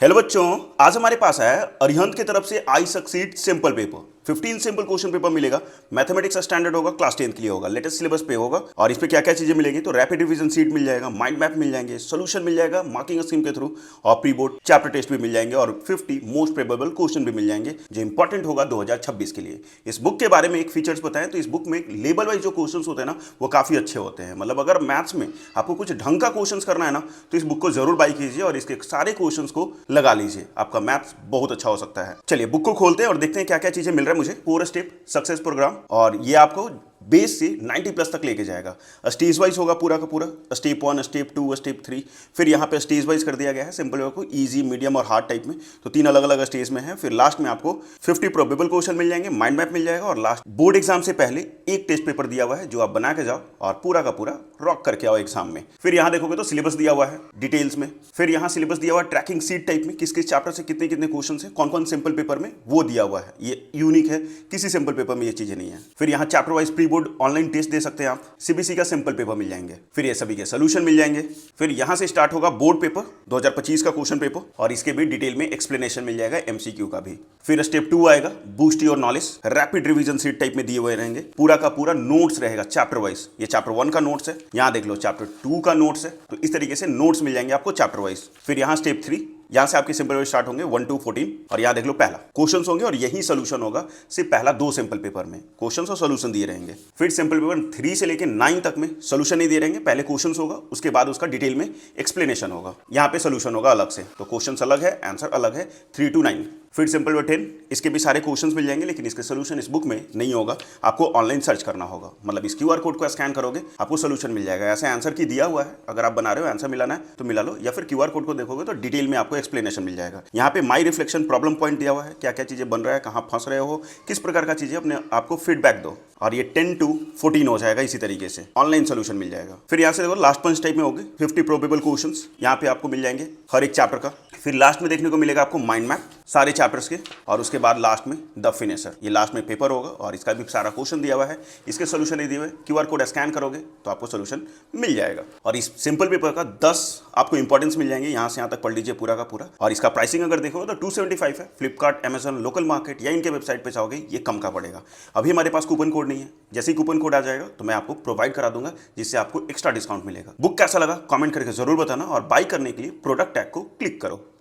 Hello बच्चों, आज हमारे पास है अरिहंत की तरफ से I succeed simple paper 15 simple question paper मिलेगा। मैथमेटिक्स का स्टैंडर्ड होगा, क्लास 10 के लिए होगा, लेटेस्ट सिलेबस पे होगा। और इस पे क्या क्या चीजें मिलेगी, तो रैपिड रिवीजन सीट मिल जाएगा, माइंड मैप मिल जाएंगे, सोल्यूशन मिल जाएगा मार्किंग स्कीम के थ्रू, और प्री बोर्ड चैप्टर टेस्ट भी मिल जाएंगे, और 50 मोस्ट प्रोबेबल क्वेश्चन भी मिल जाएंगे जो इंपॉर्टेंट होगा 2026 के लिए। इस बुक के बारे में एक फीचर्स बताएं तो इस बुक में लेवल वाइज जो क्वेश्चन होते हैं ना वो काफी अच्छे होते हैं। मतलब अगर मैथ्स में आपको कुछ ढंग का क्वेश्चन करना है ना तो इस बुक को जरूर बाई कीजिए और इसके सारे क्वेश्चन को लगा लीजिए, आपका मैथ्स बहुत अच्छा हो सकता है। चलिए बुक को खोलते हैं और देखते हैं क्या क्या चीजें मिल रहा है मुझे। 4 स्टेप सक्सेस प्रोग्राम, और ये आपको बेस से 90 प्लस तक लेके जाएगा। स्टेज वाइज होगा पूरा का पूरा, स्टेप 1, स्टेप 2, स्टेप 3। फिर यहाँ पे स्टेज वाइज कर दिया गया है सिंपल वे को, इजी, मीडियम और हार्ड टाइप में, तो 3 अलग अलग स्टेज में है। फिर लास्ट में आपको 50 प्रोबेबल क्वेश्चन मिल जाएंगे, माइंड मैप मिल जाएगा, और लास्ट बोर्ड एग्जाम से पहले एक टेस्ट पेपर दिया हुआ है जो आप बना के जाओ और पूरा का पूरा रॉक करके आओ एग्जाम में। फिर यहाँ देखोगे तो सिलेबस दिया हुआ है डिटेल्स में। फिर यहाँ सिलेबस दिया हुआ है ट्रैकिंग सीट टाइप में, किस किस चैप्टर से कितने कितने क्वेश्चन है, कौन कौन सिंपल पेपर में वो दिया हुआ है। ये यूनिक है, किसी सिंपल पेपर में ये चीजें नहीं है। फिर यहाँ chapter wise pre board online test दे सकते हैं आप, सीबीएसई का सिंपल पेपर मिल जाएंगे। फिर ये सभी के सोल्यूशन मिल जाएंगे। फिर यहां से स्टार्ट होगा बोर्ड पेपर 2025 का क्वेश्चन पेपर, और इसके भी डिटेल में एक्सप्लेनेशन मिल जाएगा, एमसीक्यू का भी। फिर स्टेप 2 आएगा, boost your knowledge, rapid revision seat type में दिए हुए रहेंगे, पूरा का पूरा नोट्स रहेगा चैप्टर वाइज। ये चैप्टर 1 का नोट्स है, यहां देख लो चैप्टर 2 का नोट्स है, तो इस तरीके से नोट्स मिल जाएंगे आपको चैप्टर वाइज। फिर यहां स्टेप 3, यहां से आपके सिंपल स्टार्ट होंगे 1 to 14, और यहां देख लो पहला क्वेश्चंस होंगे और यही सोल्यूशन होगा। सिर्फ पहला 2 सिंपल पेपर में क्वेश्चंस और सोल्यूशन दिए रहेंगे। फिर सिंपल पेपर 3 से लेकर 9 तक में सोल्यूशन नहीं दिए रहेंगे, पहले क्वेश्चंस होगा, उसके बाद उसका डिटेल में एक्सप्लेनेशन होगा। यहाँ पे सोल्यूशन होगा अलग से, तो क्वेश्चंस अलग है, आंसर अलग है 3 to 9। फिर सिंपल पेपर 10, इसके भी सारे क्वेश्चंस मिल जाएंगे, लेकिन इसके सोल्यूशन इस बुक में नहीं होगा, आपको ऑनलाइन सर्च करना होगा। मतलब इस क्यूआर कोड को स्कैन करोगे आपको सोल्यूशन मिल जाएगा। ऐसे आंसर की दिया हुआ है, अगर आप बना रहे हो आंसर मिलाना है तो मिला लो, या फिर क्यूआर कोड को देखोगे तो डिटेल में आपको एक्सप्लेनेशन मिल जाएगा। यहाँ पे माई रिफ्लेक्शन प्रॉब्लम पॉइंट दिया हुआ है, क्या क्या चीजें बन रहा है, कहाँ फंस रहे हो, किस प्रकार का चीजें अपने आपको फीडबैक दो, और ये 10 to 14 हो जाएगा। इसी तरीके से ऑनलाइन सोल्यूशन मिल जाएगा। फिर यहाँ से देखो लास्ट पंच टाइप में होगी 50 प्रोबेबल क्वेश्चंस, यहाँ पे आपको मिल जाएंगे हर एक चैप्टर का। फिर लास्ट में देखने को मिलेगा आपको माइंड मैप सारे चैप्टर्स के, और उसके बाद लास्ट में द फिनिशर, ये लास्ट में पेपर होगा और इसका भी सारा क्वेश्चन दिया हुआ है, इसके सोल्यूशन नहीं दिए हुए, क्यूआर कोड स्कैन करोगे तो आपको सोल्यूशन मिल जाएगा। और इस सिंपल पेपर का 10 आपको इंपॉर्टेंस मिल जाएंगे, यहाँ से यहाँ तक पढ़ लीजिए पूरा का पूरा। और इसका प्राइसिंग अगर देखो तो 275 है, फ्लिपकार्ट, अमेजन, लोकल मार्केट या इनके वेबसाइट पे जाओगे ये कम का पड़ेगा। अभी हमारे पास कूपन कोड नहीं है, जैसे ही कूपन कोड आ जाएगा तो मैं आपको प्रोवाइड करा दूंगा, जिससे आपको एक्स्ट्रा डिस्काउंट मिलेगा। बुक कैसा लगा कमेंट करके जरूर बताना, और बाई करने के लिए प्रोडक्ट टैग को क्लिक करो।